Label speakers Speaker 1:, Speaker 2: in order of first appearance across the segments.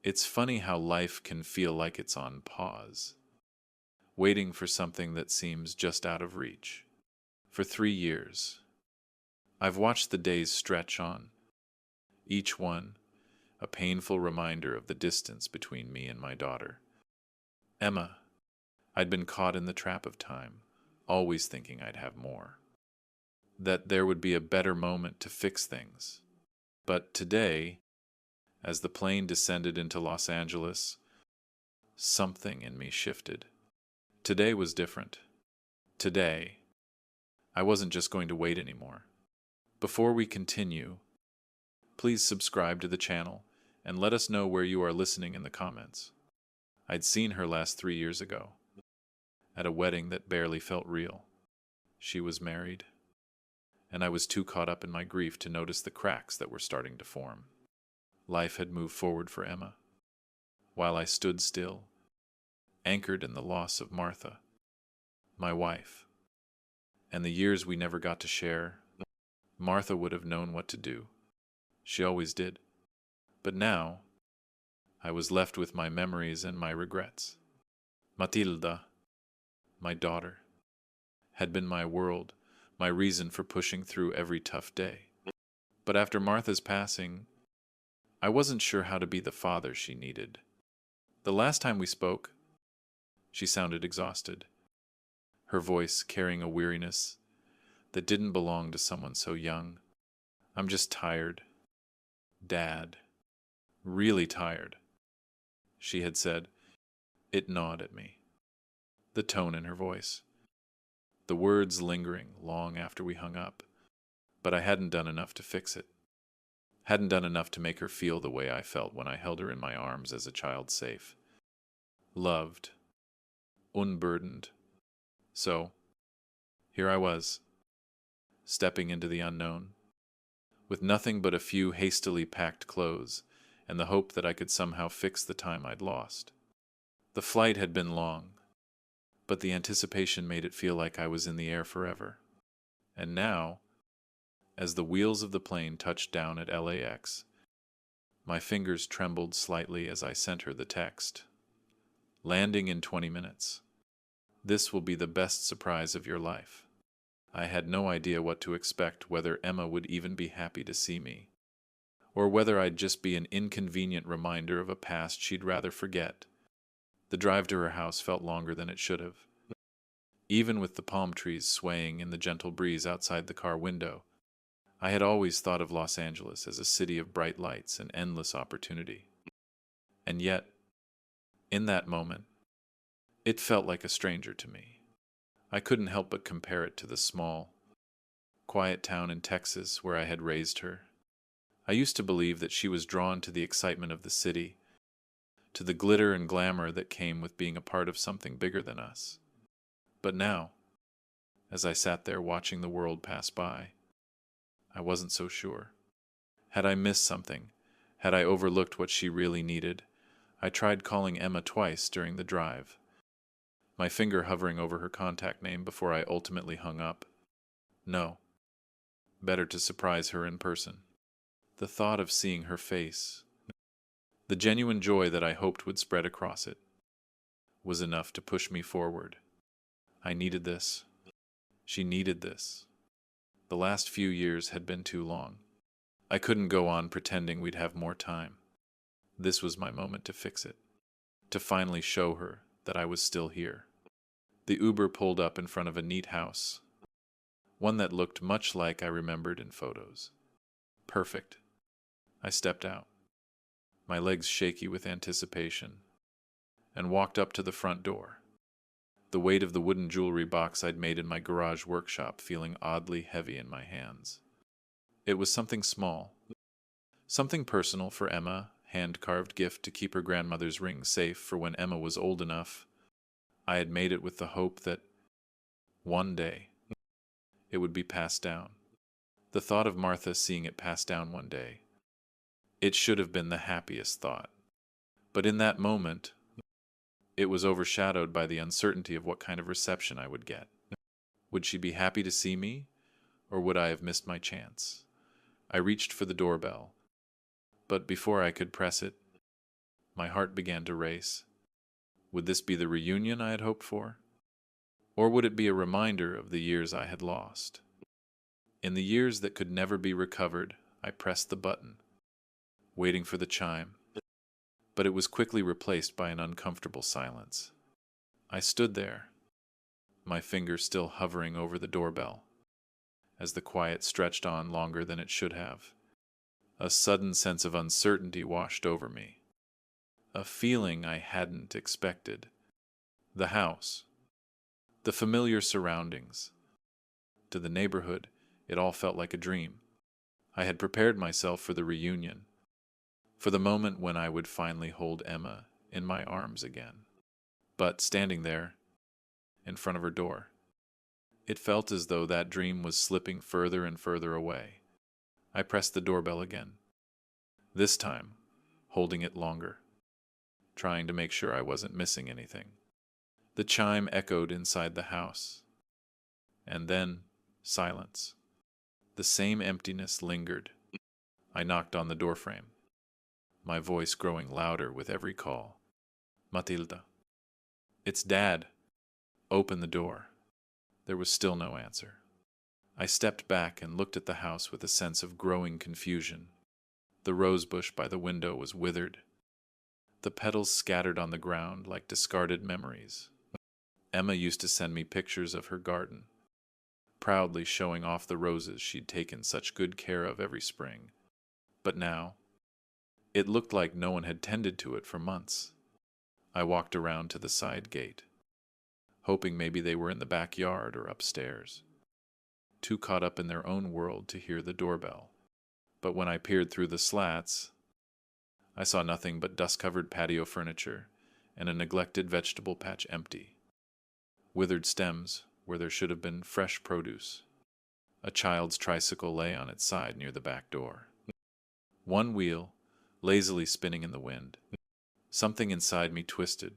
Speaker 1: It's funny how life can feel like it's on pause, waiting for something that seems just out of reach. For 3 years, I've watched the days stretch on, each one a painful reminder of the distance between me and my daughter. Emma, I'd been caught in the trap of time, always thinking I'd have more, that there would be a better moment to fix things. But today, as the plane descended into Los Angeles, something in me shifted. Today was different. Today, I wasn't just going to wait anymore. Before we continue, please subscribe to the channel and let us know where you are listening in the comments. I'd seen her last 3 years ago, at a wedding that barely felt real. She was married, and I was too caught up in my grief to notice the cracks that were starting to form. Life had moved forward for Emma, while I stood still, anchored in the loss of Martha, my wife, and the years we never got to share. Martha would have known what to do. She always did. But now, I was left with my memories and my regrets. Matilda, my daughter, had been my world, my reason for pushing through every tough day. But after Martha's passing, I wasn't sure how to be the father she needed. The last time we spoke, she sounded exhausted, her voice carrying a weariness that didn't belong to someone so young. "I'm just tired, Dad. Really tired," she had said. It gnawed at me. The tone in her voice, the words lingering long after we hung up. But I hadn't done enough to fix it. Hadn't done enough to make her feel the way I felt when I held her in my arms as a child, safe, loved, unburdened. So, here I was, stepping into the unknown, with nothing but a few hastily packed clothes and the hope that I could somehow fix the time I'd lost. The flight had been long, but the anticipation made it feel like I was in the air forever. And now, as the wheels of the plane touched down at LAX, my fingers trembled slightly as I sent her the text. "Landing in 20 minutes. This will be the best surprise of your life." I had no idea what to expect, whether Emma would even be happy to see me, or whether I'd just be an inconvenient reminder of a past she'd rather forget. The drive to her house felt longer than it should have. Even with the palm trees swaying in the gentle breeze outside the car window, I had always thought of Los Angeles as a city of bright lights and endless opportunity. And yet, in that moment, it felt like a stranger to me. I couldn't help but compare it to the small, quiet town in Texas where I had raised her. I used to believe that she was drawn to the excitement of the city, to the glitter and glamour that came with being a part of something bigger than us. But now, as I sat there watching the world pass by, I wasn't so sure. Had I missed something? Had I overlooked what she really needed? I tried calling Emma twice during the drive, my finger hovering over her contact name before I ultimately hung up. No. Better to surprise her in person. The thought of seeing her face, the genuine joy that I hoped would spread across it, was enough to push me forward. I needed this. She needed this. The last few years had been too long. I couldn't go on pretending we'd have more time. This was my moment to fix it, to finally show her that I was still here. The Uber pulled up in front of a neat house, one that looked much like I remembered in photos. Perfect. I stepped out, my legs shaky with anticipation, and walked up to the front door, the weight of the wooden jewelry box I'd made in my garage workshop feeling oddly heavy in my hands. It was something small, something personal for Emma, hand-carved gift to keep her grandmother's ring safe for when Emma was old enough. I had made it with the hope that one day it would be passed down. The thought of Martha seeing it passed down one day, it should have been the happiest thought. But in that moment, it was overshadowed by the uncertainty of what kind of reception I would get. Would she be happy to see me, or would I have missed my chance? I reached for the doorbell, but before I could press it, My heart began to race. Would this be the reunion I had hoped for? Or would it be a reminder of the years I had lost? In the years that could never be recovered, I pressed the button, waiting for the chime, but it was quickly replaced by an uncomfortable silence. I stood there, my finger still hovering over the doorbell, as the quiet stretched on longer than it should have. A sudden sense of uncertainty washed over me, a feeling I hadn't expected. The house, the familiar surroundings. To the neighborhood, it all felt like a dream. I had prepared myself for the reunion, for the moment when I would finally hold Emma in my arms again. But standing there, in front of her door, it felt as though that dream was slipping further and further away. I pressed the doorbell again, this time holding it longer, trying to make sure I wasn't missing anything. The chime echoed inside the house, and then silence. The same emptiness lingered. I knocked on the doorframe, my voice growing louder with every call. Matilda. It's Dad. Open the door. There was still no answer. I stepped back and looked at the house with a sense of growing confusion. The rosebush by the window was withered, the petals scattered on the ground like discarded memories. Emma used to send me pictures of her garden, proudly showing off the roses she'd taken such good care of every spring. But now, it looked like no one had tended to it for months. I walked around to the side gate, hoping maybe they were in the backyard or upstairs, too caught up in their own world to hear the doorbell. But when I peered through the slats, I saw nothing but dust-covered patio furniture and a neglected vegetable patch empty. Withered stems where there should have been fresh produce. A child's tricycle lay on its side near the back door, one wheel lazily spinning in the wind. Something inside me twisted,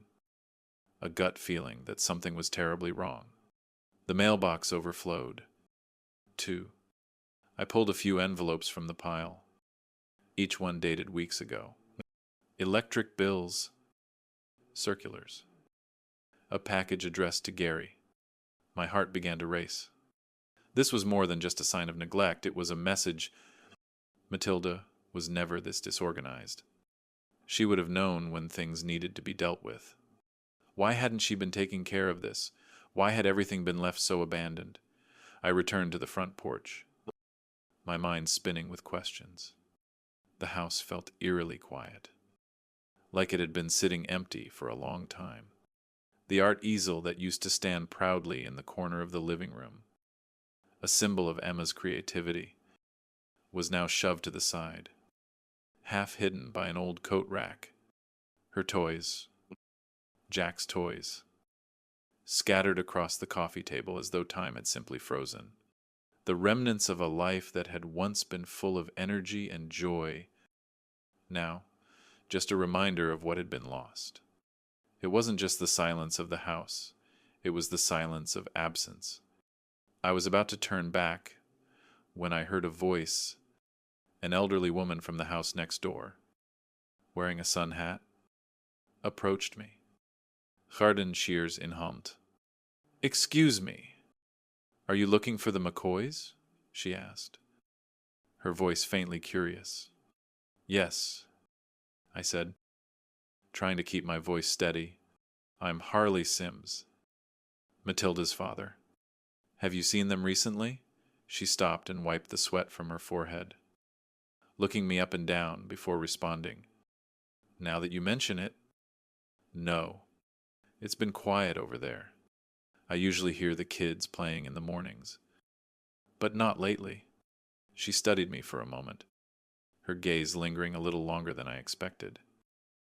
Speaker 1: a gut feeling that something was terribly wrong. The mailbox overflowed. 2. I pulled a few envelopes from the pile, each one dated weeks ago. Electric bills, circulars, a package addressed to Gary. My heart began to race. This was more than just a sign of neglect. It was a message. Matilda was never this disorganized. She would have known when things needed to be dealt with. Why hadn't she been taking care of this? Why had everything been left so abandoned? I returned to the front porch, my mind spinning with questions. The house felt eerily quiet, like it had been sitting empty for a long time. The art easel that used to stand proudly in the corner of the living room, a symbol of Emma's creativity, was now shoved to the side, half hidden by an old coat rack. Her toys, Jack's toys, scattered across the coffee table as though time had simply frozen. The remnants of a life that had once been full of energy and joy, now just a reminder of what had been lost. It wasn't just the silence of the house, it was the silence of absence. I was about to turn back when I heard a voice, an elderly woman from the house next door, wearing a sun hat, approached me. Garden shears in hand. Excuse me, are you looking for the McCoys? She asked, her voice faintly curious. Yes, I said, trying to keep my voice steady. I'm Harley Sims, Matilda's father. Have you seen them recently? She stopped and wiped the sweat from her forehead, looking me up and down before responding. Now that you mention it, no. It's been quiet over there. I usually hear the kids playing in the mornings. But not lately. She studied me for a moment, her gaze lingering a little longer than I expected.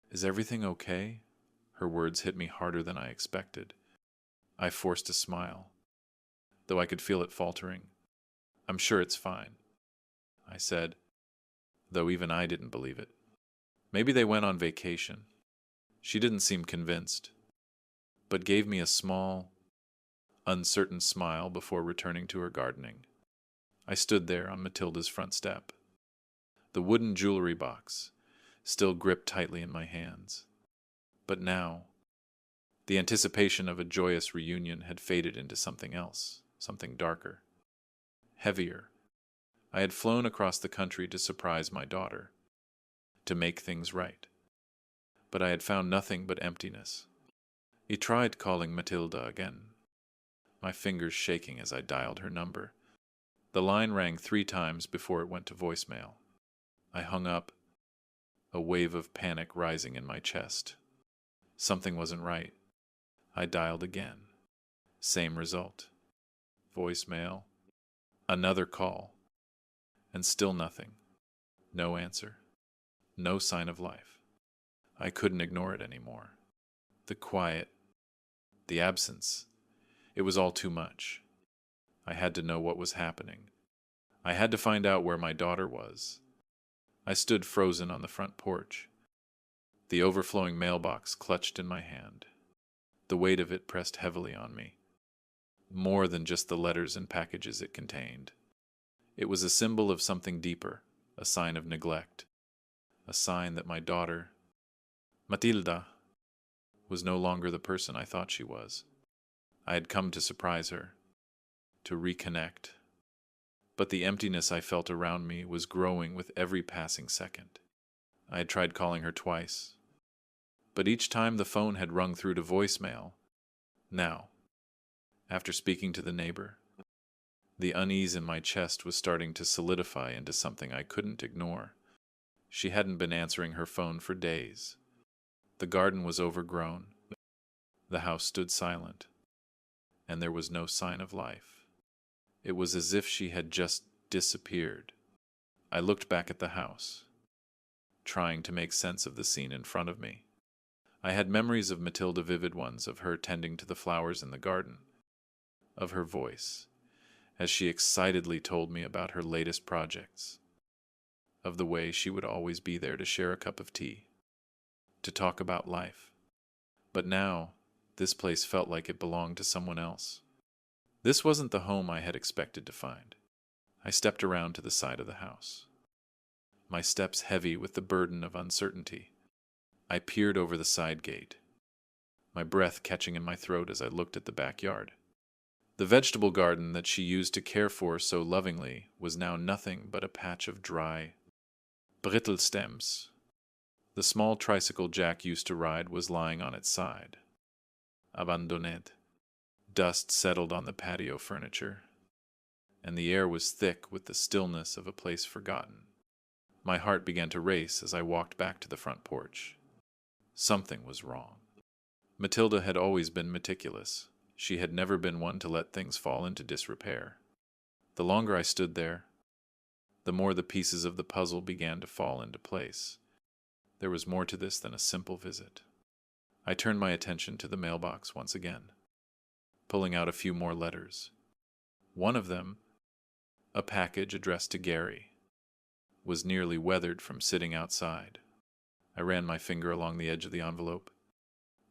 Speaker 1: Is everything okay? Her words hit me harder than I expected. I forced a smile, though I could feel it faltering. I'm sure it's fine, I said, though even I didn't believe it. Maybe they went on vacation. She didn't seem convinced, but gave me a small, uncertain smile before returning to her gardening. I stood there on Matilda's front step. The wooden jewelry box, still gripped tightly in my hands. But now, the anticipation of a joyous reunion had faded into something else, something darker, heavier. I had flown across the country to surprise my daughter, to make things right. But I had found nothing but emptiness. He tried calling Matilda again, my fingers shaking as I dialed her number. The line rang 3 times before it went to voicemail. I hung up, a wave of panic rising in my chest. Something wasn't right. I dialed again. Same result. Voicemail. Another call. And still nothing. No answer. No sign of life. I couldn't ignore it anymore. The quiet, the absence, it was all too much. I had to know what was happening. I had to find out where my daughter was. I stood frozen on the front porch, the overflowing mailbox clutched in my hand. The weight of it pressed heavily on me. More than just the letters and packages it contained. It was a symbol of something deeper, a sign of neglect, a sign that my daughter, Matilda, was no longer the person I thought she was. I had come to surprise her, to reconnect. But the emptiness I felt around me was growing with every passing second. I had tried calling her twice, but each time the phone had rung through to voicemail. Now, after speaking to the neighbor, the unease in my chest was starting to solidify into something I couldn't ignore. She hadn't been answering her phone for days. The garden was overgrown. The house stood silent, and there was no sign of life. It was as if she had just disappeared. I looked back at the house, trying to make sense of the scene in front of me. I had memories of Matilda, vivid ones, of her tending to the flowers in the garden, of her voice, as she excitedly told me about her latest projects, of the way she would always be there to share a cup of tea, to talk about life. But now, this place felt like it belonged to someone else. This wasn't the home I had expected to find. I stepped around to the side of the house, my steps heavy with the burden of uncertainty. I peered over the side gate, my breath catching in my throat as I looked at the backyard. The vegetable garden that she used to care for so lovingly was now nothing but a patch of dry, brittle stems. The small tricycle Jack used to ride was lying on its side, abandonné. Dust settled on the patio furniture, and the air was thick with the stillness of a place forgotten. My heart began to race as I walked back to the front porch. Something was wrong. Matilda had always been meticulous. She had never been one to let things fall into disrepair. The longer I stood there, the more the pieces of the puzzle began to fall into place. There was more to this than a simple visit. I turned my attention to the mailbox once again, pulling out a few more letters. One of them, a package addressed to Gary, was nearly weathered from sitting outside. I ran my finger along the edge of the envelope.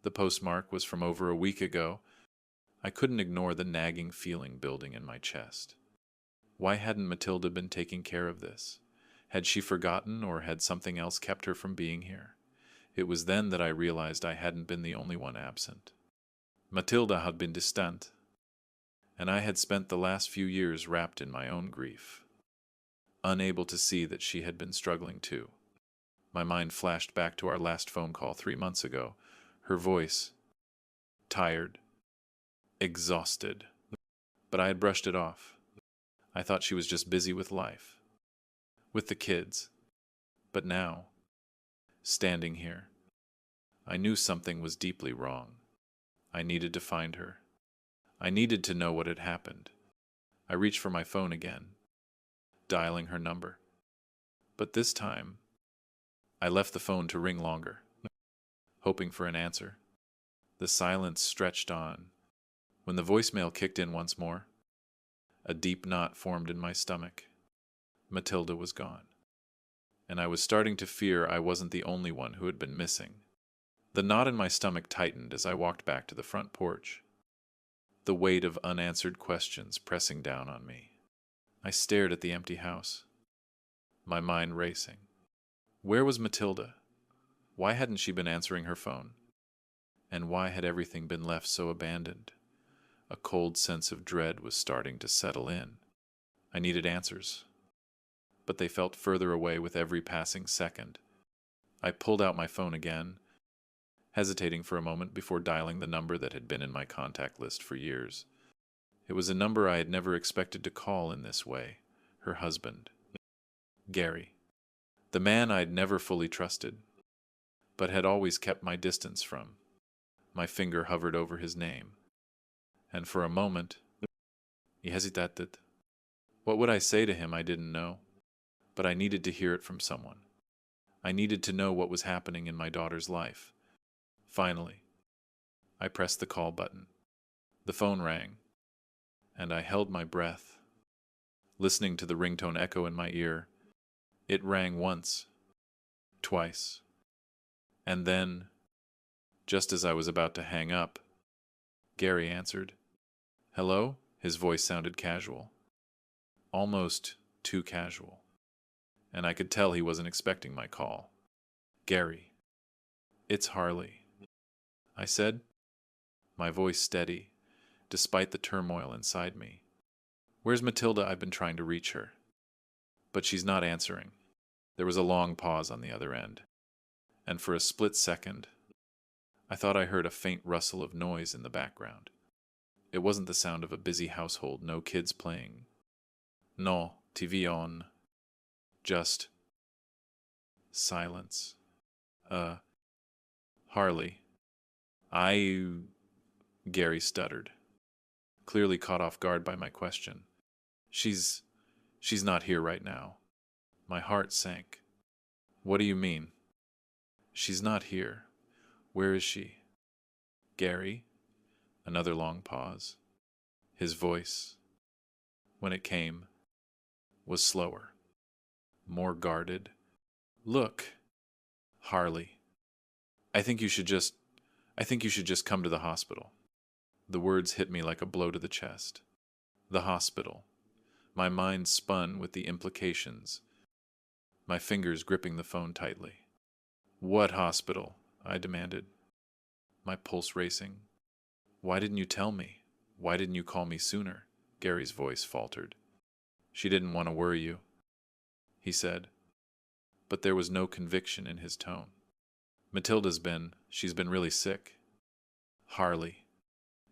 Speaker 1: The postmark was from over a week ago. I couldn't ignore the nagging feeling building in my chest. Why hadn't Matilda been taking care of this? Had she forgotten, or had something else kept her from being here? It was then that I realized I hadn't been the only one absent. Matilda had been distant, and I had spent the last few years wrapped in my own grief, unable to see that she had been struggling too. My mind flashed back to our last phone call 3 months ago. Her voice, tired, exhausted. But I had brushed it off. I thought she was just busy with life, with the kids. But now, standing here, I knew something was deeply wrong. I needed to find her. I needed to know what had happened. I reached for my phone again, dialing her number. But this time, I left the phone to ring longer, hoping for an answer. The silence stretched on. When the voicemail kicked in once more, a deep knot formed in my stomach. Matilda was gone, and I was starting to fear I wasn't the only one who had been missing. The knot in my stomach tightened as I walked back to the front porch, the weight of unanswered questions pressing down on me. I stared at the empty house, my mind racing. Where was Matilda? Why hadn't she been answering her phone? And why had everything been left so abandoned? A cold sense of dread was starting to settle in. I needed answers, but they felt further away with every passing second. I pulled out my phone again, hesitating for a moment before dialing the number that had been in my contact list for years. It was a number I had never expected to call in this way. Her husband, Gary. The man I'd never fully trusted, but had always kept my distance from. My finger hovered over his name, and for a moment, he hesitated. What would I say to him? I didn't know, but I needed to hear it from someone. I needed to know what was happening in my daughter's life. Finally, I pressed the call button. The phone rang, and I held my breath, listening to the ringtone echo in my ear. It rang once, twice, and then, just as I was about to hang up, Gary answered. Hello? His voice sounded casual, almost too casual, and I could tell he wasn't expecting my call. Gary, it's Harley, I said, my voice steady, despite the turmoil inside me. Where's Matilda? I've been trying to reach her, but she's not answering. There was a long pause on the other end, and for a split second, I thought I heard a faint rustle of noise in the background. It wasn't the sound of a busy household, no kids playing. No, TV on. Just silence. Harley. Gary stuttered, clearly caught off guard by my question. She's not here right now. My heart sank. What do you mean? She's not here. Where is she? Gary? Another long pause. His voice, when it came, was slower, more guarded. Look, Harley, I think you should just come to the hospital. The words hit me like a blow to the chest. The hospital. My mind spun with the implications, my fingers gripping the phone tightly. What hospital? I demanded, my pulse racing. Why didn't you tell me? Why didn't you call me sooner? Gary's voice faltered. She didn't want to worry you, he said, but there was no conviction in his tone. She's been really sick. Harley.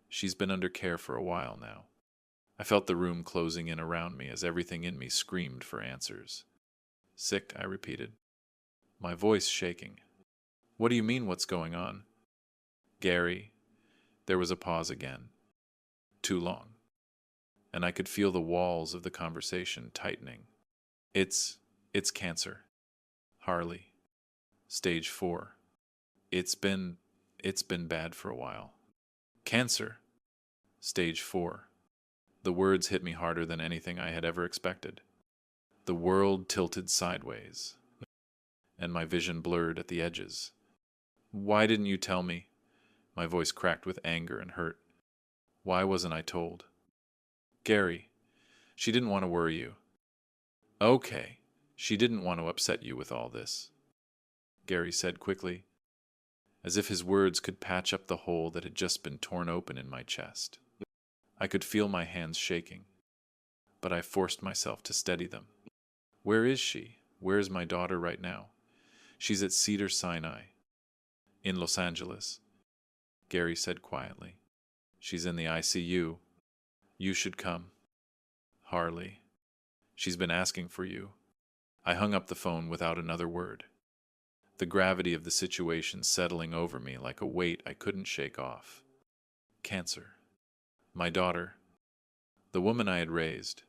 Speaker 1: She's been under care for a while now. I felt the room closing in around me as everything in me screamed for answers. Sick, I repeated, my voice shaking. What do you mean, what's going on? Gary. There was a pause again. Too long. And I could feel the walls of the conversation tightening. It's cancer. Harley. Stage 4. It's been bad for a while. Cancer. Stage 4. The words hit me harder than anything I had ever expected. The world tilted sideways, and my vision blurred at the edges. Why didn't you tell me? My voice cracked with anger and hurt. Why wasn't I told? Gary, she didn't want to worry you. Okay, she didn't want to upset you with all this, Gary said quickly, as if his words could patch up the hole that had just been torn open in my chest. I could feel my hands shaking, but I forced myself to steady them. Where is she? Where is my daughter right now? She's at Cedars-Sinai, in Los Angeles, Gary said quietly. She's in the ICU. You should come. Harley. She's been asking for you. I hung up the phone without another word, the gravity of the situation settling over me like a weight I couldn't shake off. Cancer. My daughter. The woman I had raised.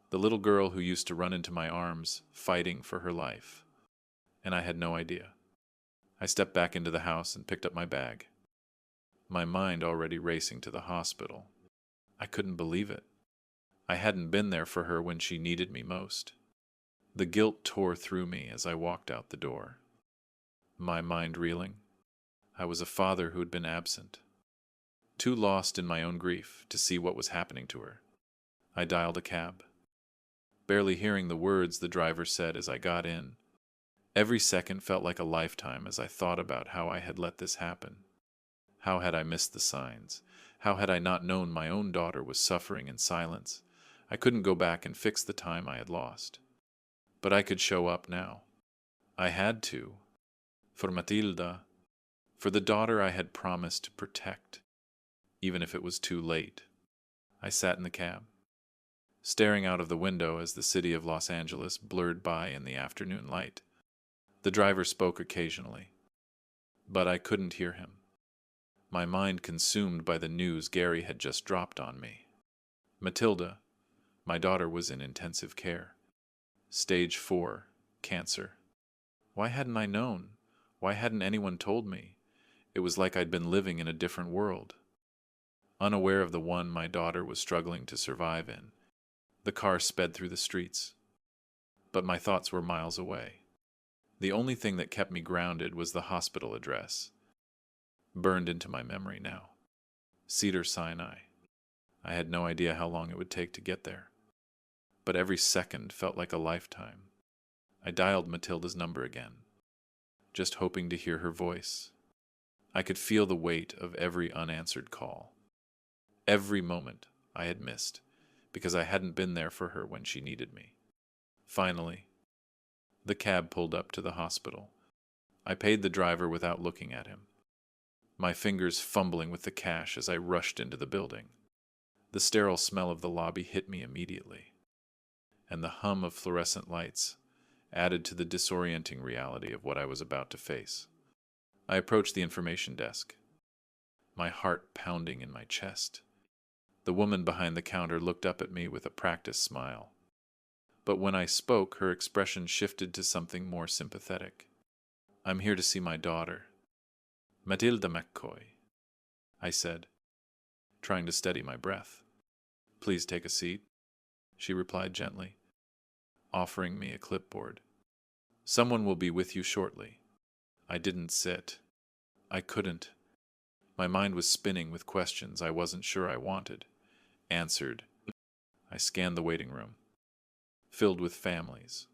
Speaker 1: The little girl who used to run into my arms, fighting for her life. And I had no idea. I stepped back into the house and picked up my bag, my mind already racing to the hospital. I couldn't believe it. I hadn't been there for her when she needed me most. The guilt tore through me as I walked out the door, my mind reeling. I was a father who had been absent, too lost in my own grief to see what was happening to her. I dialed a cab, barely hearing the words the driver said as I got in. Every second felt like a lifetime as I thought about how I had let this happen. How had I missed the signs? How had I not known my own daughter was suffering in silence? I couldn't go back and fix the time I had lost. But I could show up now. I had to. For Matilda. For the daughter I had promised to protect, even if it was too late. I sat in the cab, staring out of the window as the city of Los Angeles blurred by in the afternoon light. The driver spoke occasionally, but I couldn't hear him. My mind consumed by the news Gary had just dropped on me. Matilda, my daughter, was in intensive care. Stage 4, cancer. Why hadn't I known? Why hadn't anyone told me? It was like I'd been living in a different world, unaware of the one my daughter was struggling to survive in. The car sped through the streets, but my thoughts were miles away. The only thing that kept me grounded was the hospital address, burned into my memory now. Cedar Sinai. I had no idea how long it would take to get there, but every second felt like a lifetime. I dialed Matilda's number again, just hoping to hear her voice. I could feel the weight of every unanswered call, every moment I had missed, because I hadn't been there for her when she needed me. Finally, the cab pulled up to the hospital. I paid the driver without looking at him, my fingers fumbling with the cash as I rushed into the building. The sterile smell of the lobby hit me immediately, and the hum of fluorescent lights added to the disorienting reality of what I was about to face. I approached the information desk, my heart pounding in my chest. The woman behind the counter looked up at me with a practiced smile, but when I spoke, her expression shifted to something more sympathetic. "I'm here to see my daughter, Matilda McCoy," I said, trying to steady my breath. "Please take a seat," she replied gently, offering me a clipboard. "Someone will be with you shortly." I didn't sit. I couldn't. My mind was spinning with questions I wasn't sure I wanted answered. I scanned the waiting room, filled with families,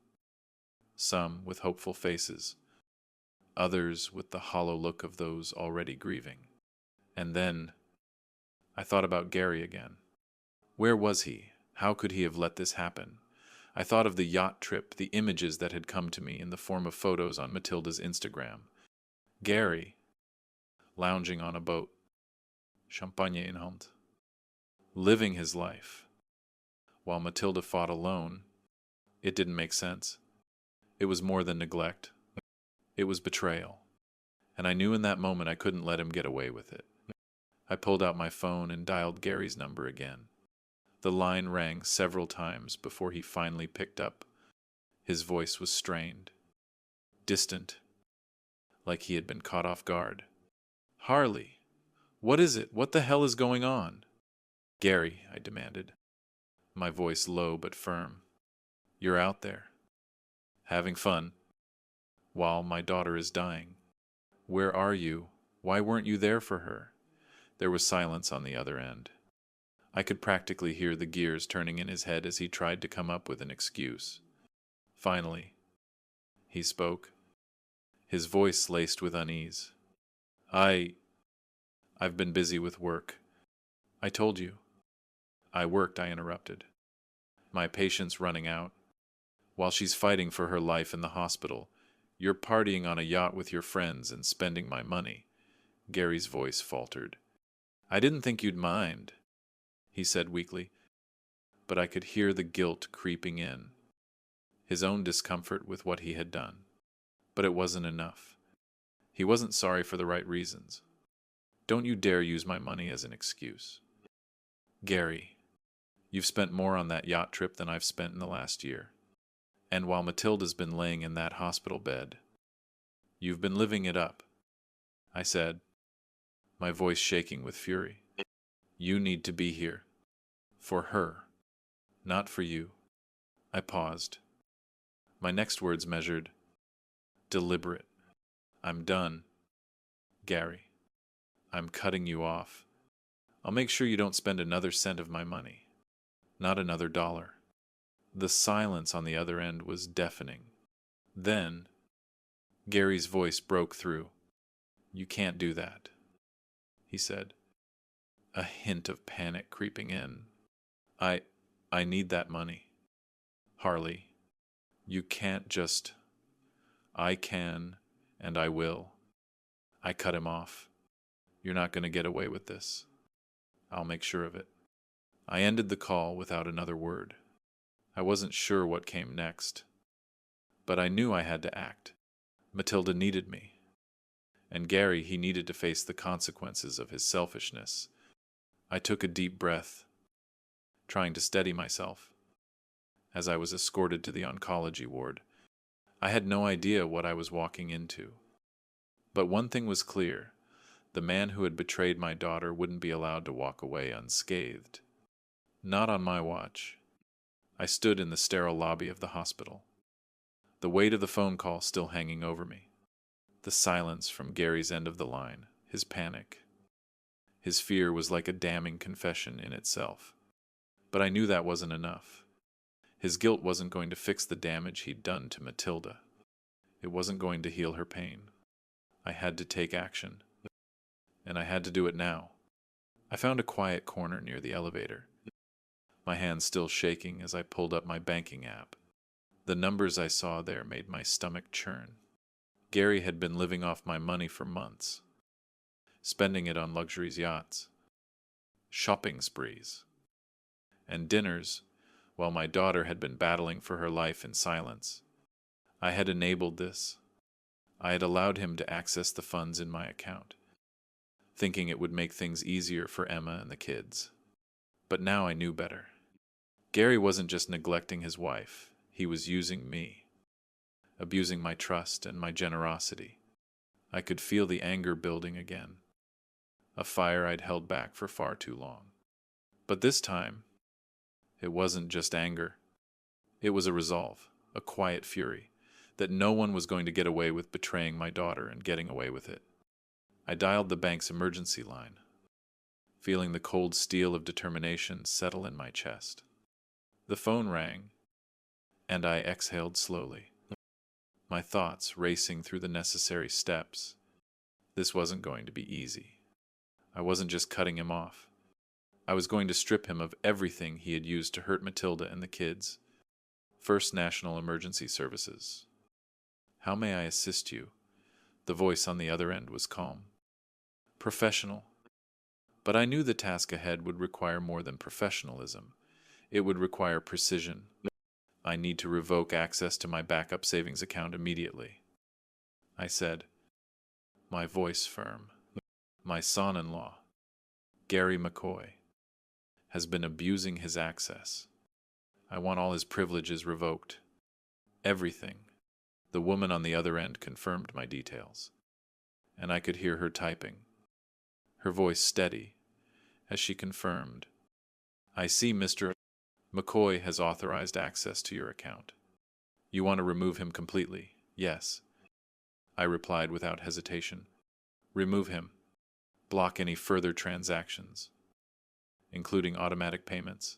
Speaker 1: some with hopeful faces, others with the hollow look of those already grieving. And then I thought about Gary again. Where was he? How could he have let this happen? I thought of the yacht trip, the images that had come to me in the form of photos on Matilda's Instagram. Gary, lounging on a boat, champagne in hand, living his life, while Matilda fought alone. It didn't make sense. It was more than neglect. It was betrayal. And I knew in that moment I couldn't let him get away with it. I pulled out my phone and dialed Gary's number again. The line rang several times before he finally picked up. His voice was strained, distant, like he had been caught off guard. "Harley, what is it? What the hell is going on?" "Gary," I demanded, my voice low but firm. "You're out there, having fun, while my daughter is dying. Where are you? Why weren't you there for her?" There was silence on the other end. I could practically hear the gears turning in his head as he tried to come up with an excuse. Finally, he spoke, his voice laced with unease. I've been busy with work." "I told you." "I worked," I interrupted, my patience running out. "While she's fighting for her life in the hospital, you're partying on a yacht with your friends and spending my money." Gary's voice faltered. "I didn't think you'd mind," he said weakly, but I could hear the guilt creeping in, his own discomfort with what he had done. But it wasn't enough. He wasn't sorry for the right reasons. "Don't you dare use my money as an excuse." "Gary, you've spent more on that yacht trip than I've spent in the last year. And while Matilda's been laying in that hospital bed, you've been living it up," I said, my voice shaking with fury. "You need to be here. For her. Not for you." I paused. My next words measured, deliberate. "I'm done. Gary, I'm cutting you off. I'll make sure you don't spend another cent of my money. Not another dollar." The silence on the other end was deafening. Then, Gary's voice broke through. "You can't do that," he said, a hint of panic creeping in. I I need that money. Harley, you can't just... I can, and I will. I cut him off. "You're not going to get away with this. I'll make sure of it." I ended the call without another word. I wasn't sure what came next, but I knew I had to act. Matilda needed me, and Gary, he needed to face the consequences of his selfishness. I took a deep breath, trying to steady myself, as I was escorted to the oncology ward. I had no idea what I was walking into. But one thing was clear: the man who had betrayed my daughter wouldn't be allowed to walk away unscathed. Not on my watch. I stood in the sterile lobby of the hospital, the weight of the phone call still hanging over me, the silence from Gary's end of the line, his panic. His fear was like a damning confession in itself. But I knew that wasn't enough. His guilt wasn't going to fix the damage he'd done to Matilda. It wasn't going to heal her pain. I had to take action, and I had to do it now. I found a quiet corner near the elevator, my hands still shaking as I pulled up my banking app. The numbers I saw there made my stomach churn. Gary had been living off my money for months, spending it on luxurious yachts, shopping sprees, and dinners, while my daughter had been battling for her life in silence. I had enabled this. I had allowed him to access the funds in my account, thinking it would make things easier for Emma and the kids. But now I knew better. Gary wasn't just neglecting his wife, he was using me, abusing my trust and my generosity. I could feel the anger building again, a fire I'd held back for far too long. But this time, it wasn't just anger. It was a resolve, a quiet fury, that no one was going to get away with betraying my daughter and getting away with it. I dialed the bank's emergency line, feeling the cold steel of determination settle in my chest. The phone rang, and I exhaled slowly, my thoughts racing through the necessary steps. This wasn't going to be easy. I wasn't just cutting him off. I was going to strip him of everything he had used to hurt Matilda and the kids. First National Emergency Services. "How may I assist you?" The voice on the other end was calm. Professional. But I knew the task ahead would require more than professionalism. It would require precision. "I need to revoke access to my backup savings account immediately," I said, my voice firm. "My son-in-law, Gary McCoy, has been abusing his access. I want all his privileges revoked. Everything." The woman on the other end confirmed my details, and I could hear her typing, her voice steady, as she confirmed. "I see Mr. McCoy has authorized access to your account. You want to remove him completely?" "Yes," I replied without hesitation. "Remove him. Block any further transactions, including automatic payments,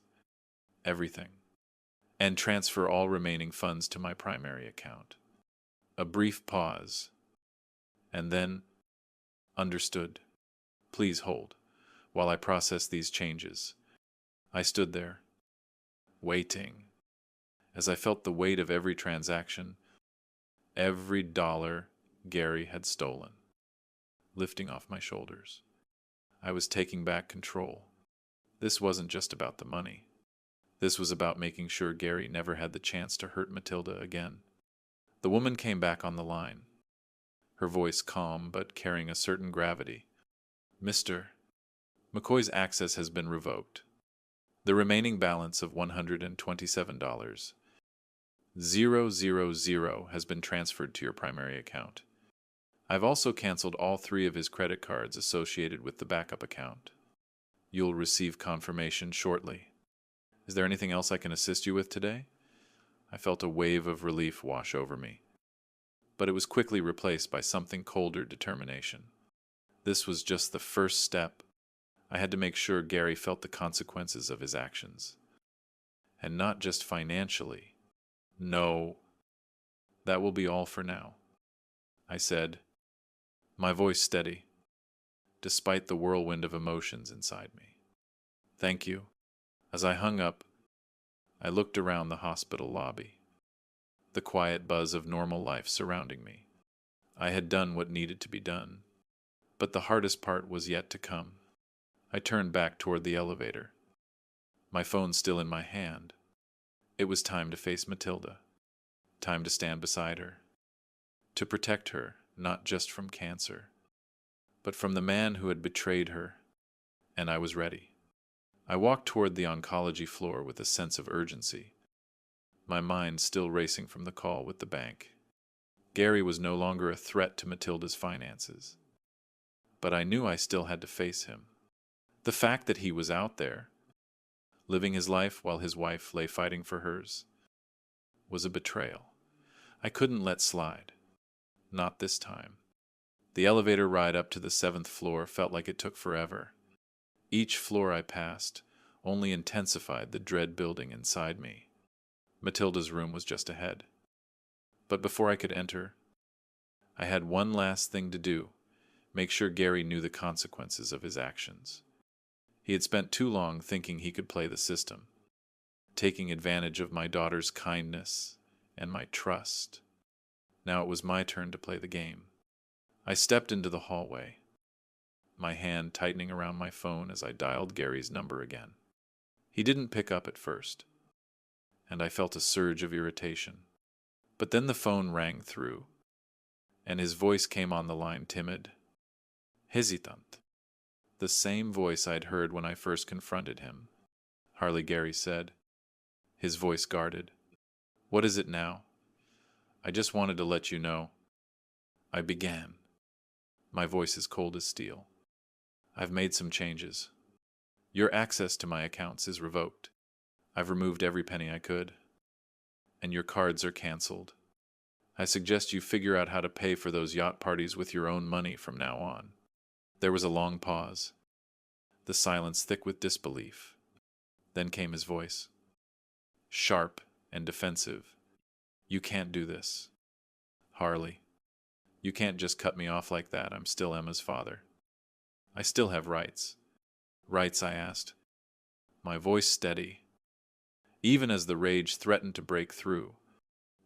Speaker 1: everything, and transfer all remaining funds to my primary account." A brief pause, and then, "Understood. Please hold while I process these changes." I stood there, waiting, as I felt the weight of every transaction, every dollar Gary had stolen, lifting off my shoulders. I was taking back control. This wasn't just about the money. This was about making sure Gary never had the chance to hurt Matilda again. The woman came back on the line, her voice calm but carrying a certain gravity. "Mr. McCoy's access has been revoked. The remaining balance of $127,000 has been transferred to your primary account. I've also canceled all 3 of his credit cards associated with the backup account. You'll receive confirmation shortly. Is there anything else I can assist you with today?" I felt a wave of relief wash over me, but it was quickly replaced by something colder determination. This was just the first step. I had to make sure Gary felt the consequences of his actions. And not just financially. No, that will be all for now. I said, my voice steady, despite the whirlwind of emotions inside me. Thank you. As I hung up, I looked around the hospital lobby, the quiet buzz of normal life surrounding me. I had done what needed to be done, but the hardest part was yet to come. I turned back toward the elevator, my phone still in my hand. It was time to face Matilda, time to stand beside her, to protect her, not just from cancer, but from the man who had betrayed her, and I was ready. I walked toward the oncology floor with a sense of urgency, my mind still racing from the call with the bank. Gary was no longer a threat to Matilda's finances, but I knew I still had to face him. The fact that he was out there, living his life while his wife lay fighting for hers, was a betrayal I couldn't let slide. Not this time. The elevator ride up to the 7th floor felt like it took forever. Each floor I passed only intensified the dread building inside me. Matilda's room was just ahead. But before I could enter, I had one last thing to do: make sure Gary knew the consequences of his actions. He had spent too long thinking he could play the system, taking advantage of my daughter's kindness and my trust. Now it was my turn to play the game. I stepped into the hallway, my hand tightening around my phone as I dialed Gary's number again. He didn't pick up at first, and I felt a surge of irritation. But then the phone rang through, and his voice came on the line timid, hesitant, the same voice I'd heard when I first confronted him. Harley, Gary said, his voice guarded. What is it now? I just wanted to let you know. I began. My voice is cold as steel. I've made some changes. Your access to my accounts is revoked. I've removed every penny I could. And your cards are canceled. I suggest you figure out how to pay for those yacht parties with your own money from now on. There was a long pause, the silence thick with disbelief. Then came his voice, sharp and defensive. You can't do this. Harley, you can't just cut me off like that. I'm still Emma's father. I still have rights. Rights, I asked, my voice steady. Even as the rage threatened to break through,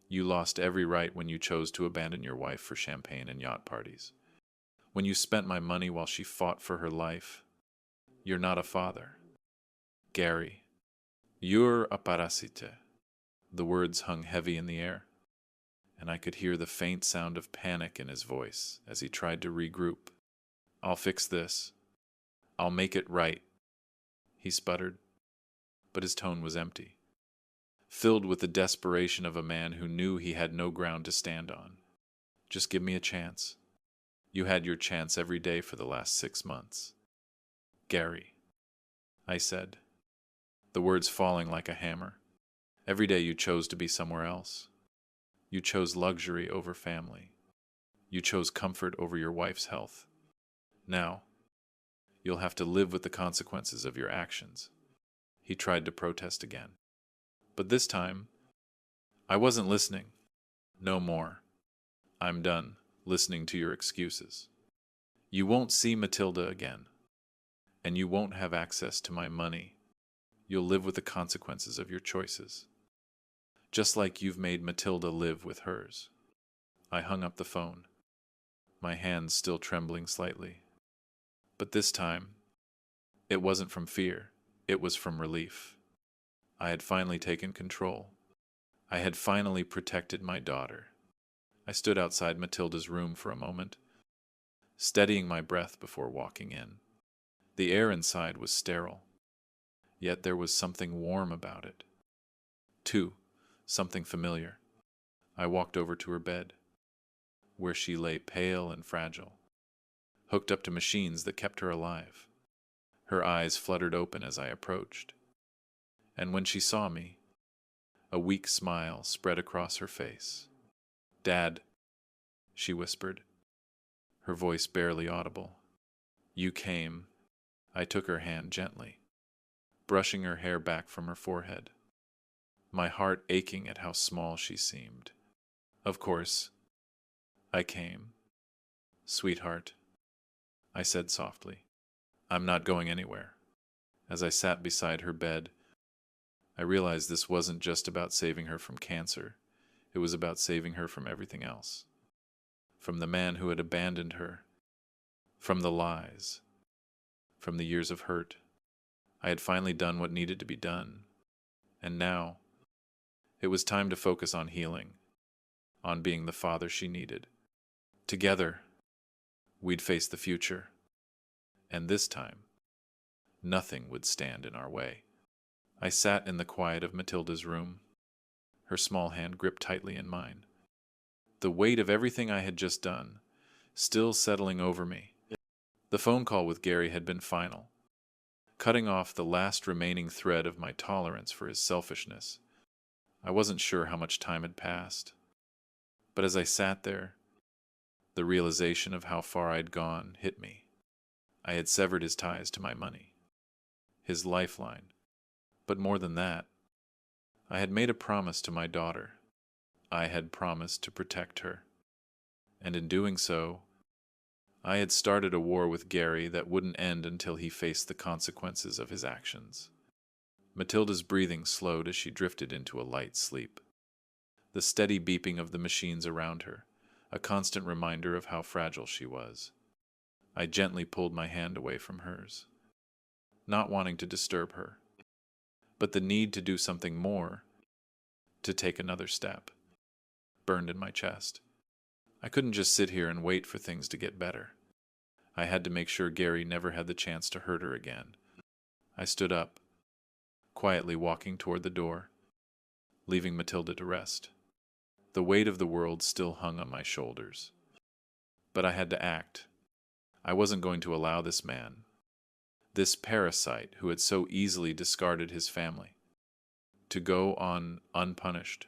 Speaker 1: you lost every right when you chose to abandon your wife for champagne and yacht parties. When you spent my money while she fought for her life. You're not a father. Gary, you're a parasite. The words hung heavy in the air, and I could hear the faint sound of panic in his voice as he tried to regroup. I'll fix this. I'll make it right, he sputtered, but his tone was empty, filled with the desperation of a man who knew he had no ground to stand on. Just give me a chance. You had your chance every day for the last 6 months. Gary, I said, the words falling like a hammer. Every day you chose to be somewhere else. You chose luxury over family. You chose comfort over your wife's health. Now, you'll have to live with the consequences of your actions. He tried to protest again. But this time, I wasn't listening. No more. I'm done listening to your excuses. You won't see Matilda again, and you won't have access to my money. You'll live with the consequences of your choices, just like you've made Matilda live with hers. I hung up the phone, my hands still trembling slightly. But this time, it wasn't from fear, it was from relief. I had finally taken control. I had finally protected my daughter. I stood outside Matilda's room for a moment, steadying my breath before walking in. The air inside was sterile, yet there was something warm about it. Something familiar. I walked over to her bed, where she lay pale and fragile, hooked up to machines that kept her alive. Her eyes fluttered open as I approached, and when she saw me, a weak smile spread across her face. Dad, she whispered, her voice barely audible. You came. I took her hand gently, brushing her hair back from her forehead, my heart aching at how small she seemed. Of course, I came. Sweetheart, I said softly, I'm not going anywhere. As I sat beside her bed, I realized this wasn't just about saving her from cancer. It was about saving her from everything else. From the man who had abandoned her, from the lies, from the years of hurt. I had finally done what needed to be done. And now, it was time to focus on healing, on being the father she needed. Together, we'd face the future. And this time, nothing would stand in our way. I sat in the quiet of Matilda's room, her small hand gripped tightly in mine. The weight of everything I had just done, still settling over me. The phone call with Gary had been final, cutting off the last remaining thread of my tolerance for his selfishness. I wasn't sure how much time had passed, but as I sat there, the realization of how far I'd gone hit me. I had severed his ties to my money, his lifeline, but more than that, I had made a promise to my daughter. I had promised to protect her, and in doing so, I had started a war with Gary that wouldn't end until he faced the consequences of his actions. Matilda's breathing slowed as she drifted into a light sleep. The steady beeping of the machines around her, a constant reminder of how fragile she was. I gently pulled my hand away from hers, not wanting to disturb her, but the need to do something more, to take another step, burned in my chest. I couldn't just sit here and wait for things to get better. I had to make sure Gary never had the chance to hurt her again. I stood up, quietly walking toward the door, leaving Matilda to rest. The weight of the world still hung on my shoulders. But I had to act. I wasn't going to allow this man, this parasite who had so easily discarded his family, to go on unpunished.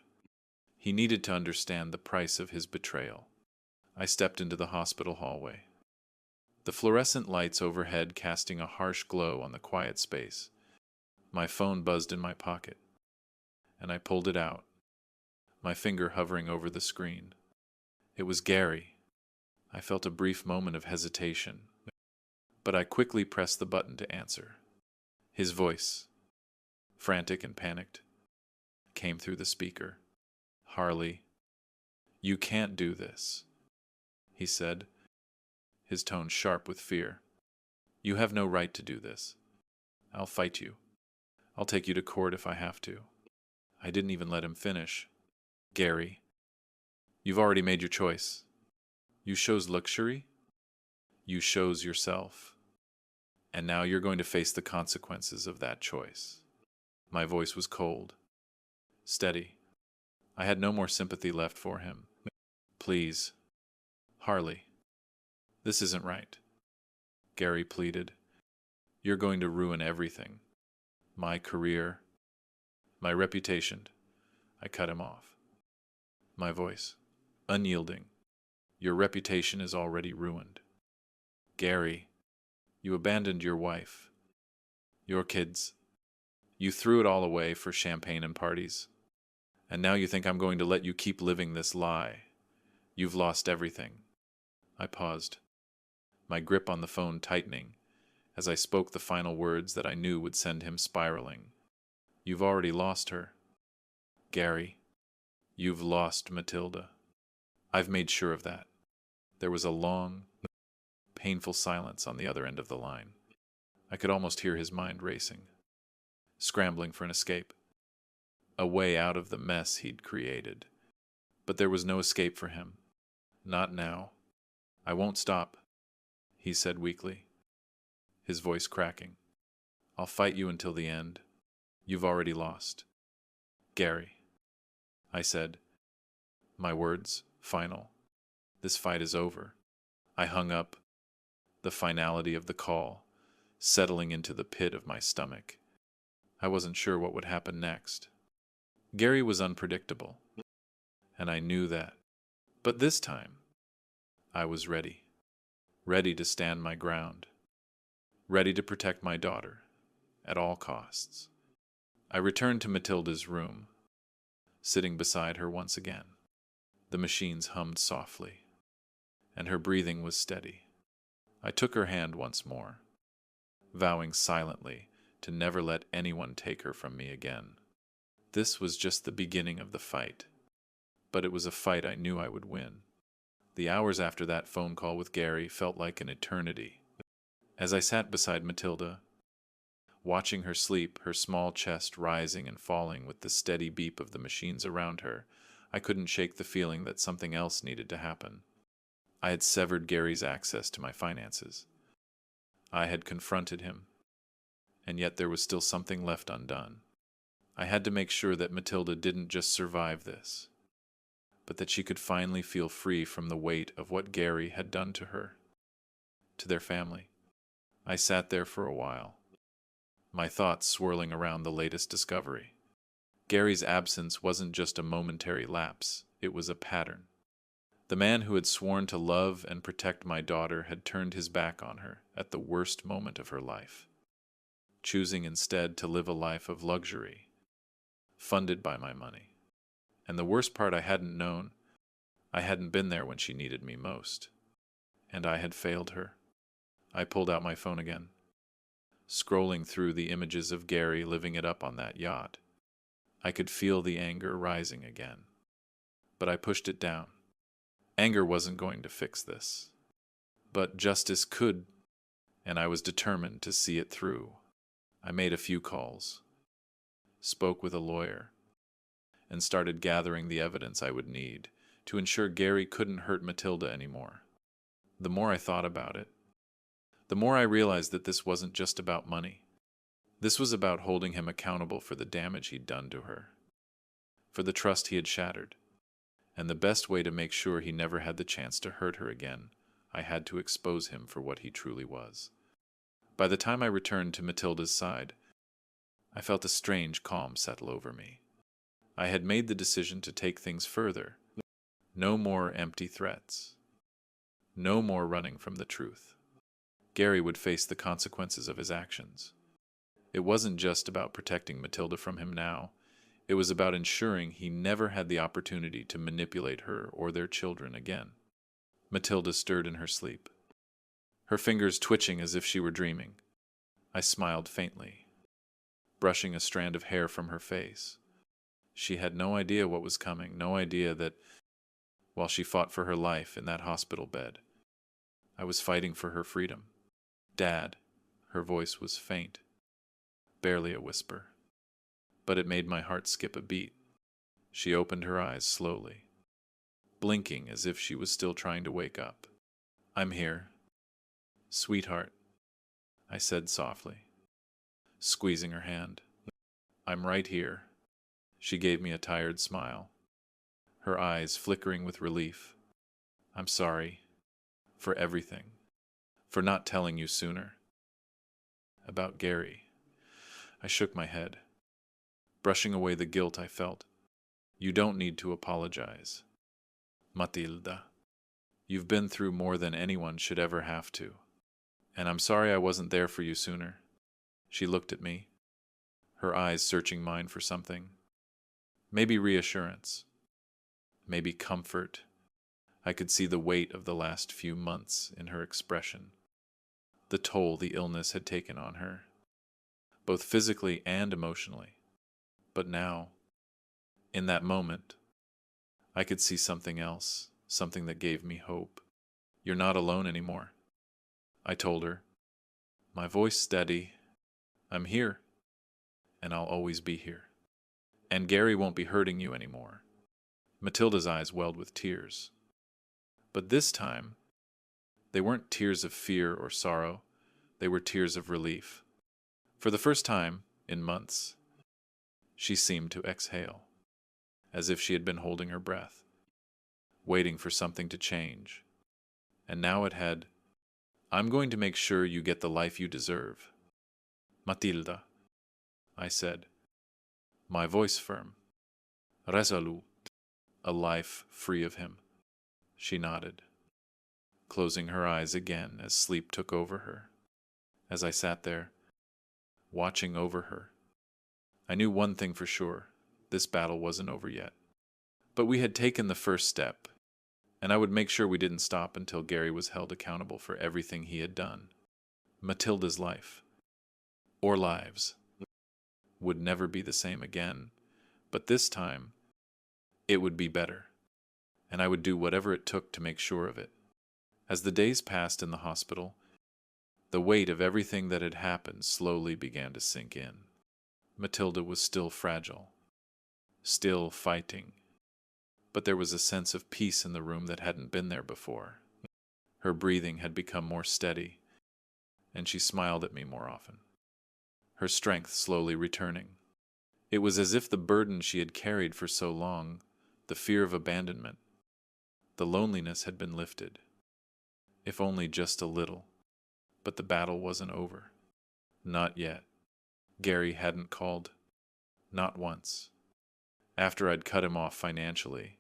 Speaker 1: He needed to understand the price of his betrayal. I stepped into the hospital hallway, the fluorescent lights overhead casting a harsh glow on the quiet space. My phone buzzed in my pocket, and I pulled it out, my finger hovering over the screen. It was Gary. I felt a brief moment of hesitation, but I quickly pressed the button to answer. His voice, frantic and panicked, came through the speaker. Harley, you can't do this, he said, his tone sharp with fear. You have no right to do this. I'll fight you. I'll take you to court if I have to. I didn't even let him finish. Gary, you've already made your choice. You chose luxury. You chose yourself. And now you're going to face the consequences of that choice. My voice was cold, steady. I had no more sympathy left for him. Please, Harley, this isn't right. Gary pleaded. You're going to ruin everything. My career, my reputation. I cut him off. My voice, unyielding. Your reputation is already ruined. Gary, you abandoned your wife, your kids. You threw it all away for champagne and parties. And now you think I'm going to let you keep living this lie. You've lost everything. I paused, my grip on the phone tightening as I spoke the final words that I knew would send him spiraling. You've already lost her. Gary, you've lost Matilda. I've made sure of that. There was a long, painful silence on the other end of the line. I could almost hear his mind racing, scrambling for an escape, a way out of the mess he'd created. But there was no escape for him. Not now. I won't stop, he said weakly, his voice cracking. I'll fight you until the end. You've already lost. Gary, I said, my words final. This fight is over. I hung up, the finality of the call settling into the pit of my stomach. I wasn't sure what would happen next. Gary was unpredictable, and I knew that. But this time, I was ready. Ready to stand my ground. Ready to protect my daughter, at all costs. I returned to Matilda's room, sitting beside her once again. The machines hummed softly, and her breathing was steady. I took her hand once more, vowing silently to never let anyone take her from me again. This was just the beginning of the fight, but it was a fight I knew I would win. The hours after that phone call with Gary felt like an eternity. As I sat beside Matilda, watching her sleep, her small chest rising and falling with the steady beep of the machines around her, I couldn't shake the feeling that something else needed to happen. I had severed Gary's access to my finances. I had confronted him, and yet there was still something left undone. I had to make sure that Matilda didn't just survive this, but that she could finally feel free from the weight of what Gary had done to her, to their family. I sat there for a while, my thoughts swirling around the latest discovery. Gary's absence wasn't just a momentary lapse, it was a pattern. The man who had sworn to love and protect my daughter had turned his back on her at the worst moment of her life, choosing instead to live a life of luxury, funded by my money. And the worst part I hadn't known, I hadn't been there when she needed me most. And I had failed her. I pulled out my phone again, scrolling through the images of Gary living it up on that yacht. I could feel the anger rising again, but I pushed it down. Anger wasn't going to fix this, but justice could, and I was determined to see it through. I made a few calls, spoke with a lawyer, and started gathering the evidence I would need to ensure Gary couldn't hurt Matilda anymore. The more I thought about it, the more I realized that this wasn't just about money. This was about holding him accountable for the damage he'd done to her, for the trust he had shattered, and the best way to make sure he never had the chance to hurt her again, I had to expose him for what he truly was. By the time I returned to Matilda's side, I felt a strange calm settle over me. I had made the decision to take things further. No more empty threats. No more running from the truth. Gary would face the consequences of his actions. It wasn't just about protecting Matilda from him now. It was about ensuring he never had the opportunity to manipulate her or their children again. Matilda stirred in her sleep, her fingers twitching as if she were dreaming. I smiled faintly, brushing a strand of hair from her face. She had no idea what was coming, no idea that, while she fought for her life in that hospital bed, I was fighting for her freedom. Dad, her voice was faint, barely a whisper, but it made my heart skip a beat. She opened her eyes slowly, blinking as if she was still trying to wake up. "I'm here, sweetheart," I said softly, squeezing her hand. "I'm right here." She gave me a tired smile, her eyes flickering with relief. "I'm sorry for everything, for not telling you sooner." About Gary. I shook my head, brushing away the guilt I felt. "You don't need to apologize, Matilda. You've been through more than anyone should ever have to. And I'm sorry I wasn't there for you sooner." She looked at me, her eyes searching mine for something. Maybe reassurance. Maybe comfort. I could see the weight of the last few months in her expression, the toll the illness had taken on her, both physically and emotionally. But now, in that moment, I could see something else, something that gave me hope. "You're not alone anymore," I told her, my voice steady. "I'm here, and I'll always be here. And Gary won't be hurting you anymore." Matilda's eyes welled with tears. But this time, they weren't tears of fear or sorrow. They were tears of relief. For the first time in months, she seemed to exhale, as if she had been holding her breath, waiting for something to change. And now it had. "I'm going to make sure you get the life you deserve, Matilda," I said, my voice firm, resolute, "a life free of him." She nodded, closing her eyes again as sleep took over her. As I sat there, watching over her, I knew one thing for sure: this battle wasn't over yet. But we had taken the first step, and I would make sure we didn't stop until Gary was held accountable for everything he had done. Matilda's life, or lives, would never be the same again, but this time, it would be better, and I would do whatever it took to make sure of it. As the days passed in the hospital, the weight of everything that had happened slowly began to sink in. Matilda was still fragile, still fighting, but there was a sense of peace in the room that hadn't been there before. Her breathing had become more steady, and she smiled at me more often, her strength slowly returning. It was as if the burden she had carried for so long, the fear of abandonment, the loneliness had been lifted, if only just a little. But the battle wasn't over. Not yet. Gary hadn't called. Not once. After I'd cut him off financially,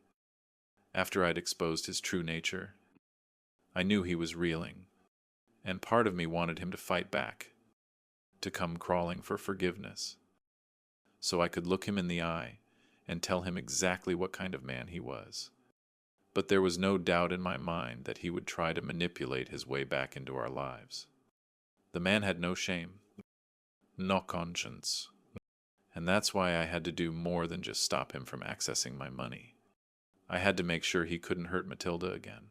Speaker 1: after I'd exposed his true nature, I knew he was reeling, and part of me wanted him to fight back, to come crawling for forgiveness, so I could look him in the eye and tell him exactly what kind of man he was. But there was no doubt in my mind that he would try to manipulate his way back into our lives. The man had no shame, no conscience, and that's why I had to do more than just stop him from accessing my money. I had to make sure he couldn't hurt Matilda again.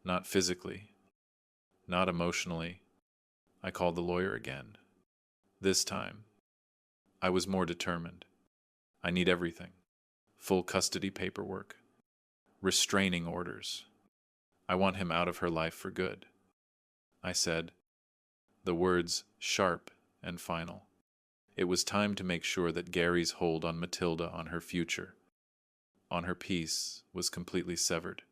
Speaker 1: Not physically, not emotionally. I called the lawyer again. This time, I was more determined. I need everything. Full custody paperwork, restraining orders. I want him out of her life for good. I said, the words sharp and final. It was time to make sure that Gary's hold on Matilda, on her future, on her peace, was completely severed.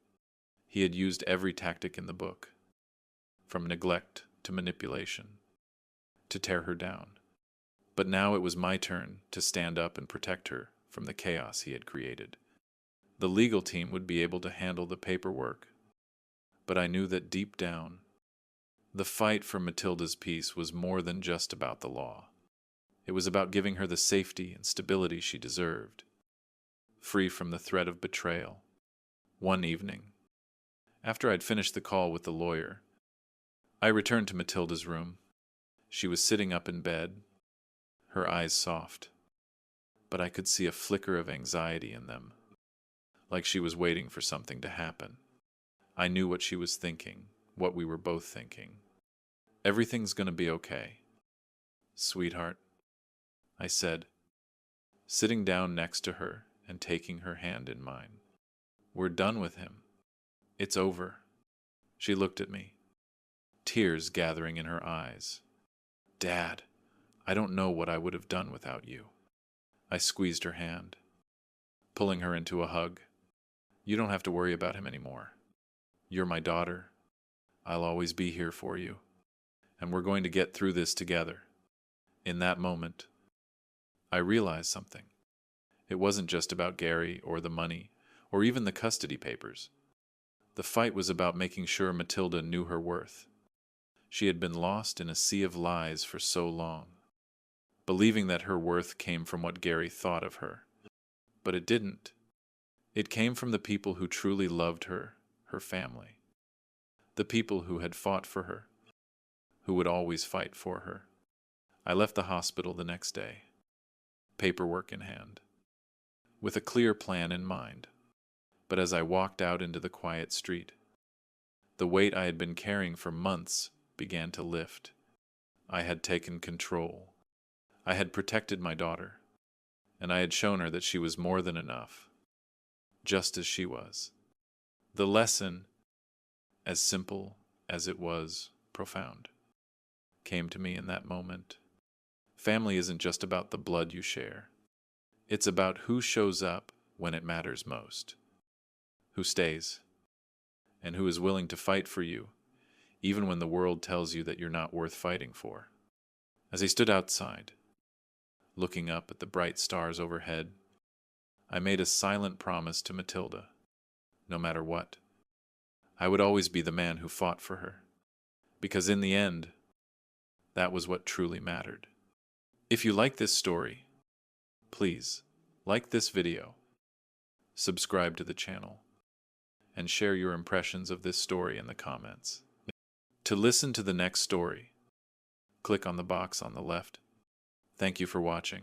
Speaker 1: He had used every tactic in the book, from neglect to manipulation, to tear her down. But now it was my turn to stand up and protect her from the chaos he had created. The legal team would be able to handle the paperwork, but I knew that deep down, the fight for Matilda's peace was more than just about the law. It was about giving her the safety and stability she deserved, free from the threat of betrayal. One evening, after I'd finished the call with the lawyer, I returned to Matilda's room. She was sitting up in bed, her eyes soft, but I could see a flicker of anxiety in them, like she was waiting for something to happen. I knew what she was thinking, what we were both thinking. Everything's gonna be okay, sweetheart, I said, sitting down next to her and taking her hand in mine. We're done with him. It's over. She looked at me, tears gathering in her eyes. Dad, I don't know what I would have done without you. I squeezed her hand, pulling her into a hug. You don't have to worry about him anymore. You're my daughter. I'll always be here for you. And we're going to get through this together. In that moment, I realized something. It wasn't just about Gary or the money or even the custody papers. The fight was about making sure Matilda knew her worth. She had been lost in a sea of lies for so long, believing that her worth came from what Gary thought of her. But it didn't. It came from the people who truly loved her, her family. The people who had fought for her, who would always fight for her. I left the hospital the next day, paperwork in hand, with a clear plan in mind. But as I walked out into the quiet street, the weight I had been carrying for months began to lift. I had taken control. I had protected my daughter, and I had shown her that she was more than enough, just as she was. The lesson, as simple as it was profound, came to me in that moment. Family isn't just about the blood you share. It's about who shows up when it matters most, who stays, and who is willing to fight for you, even when the world tells you that you're not worth fighting for. As I stood outside, looking up at the bright stars overhead, I made a silent promise to Matilda. No matter what, I would always be the man who fought for her, because in the end, that was what truly mattered. If you like this story, please like this video, subscribe to the channel, and share your impressions of this story in the comments. To listen to the next story, click on the box on the left. Thank you for watching.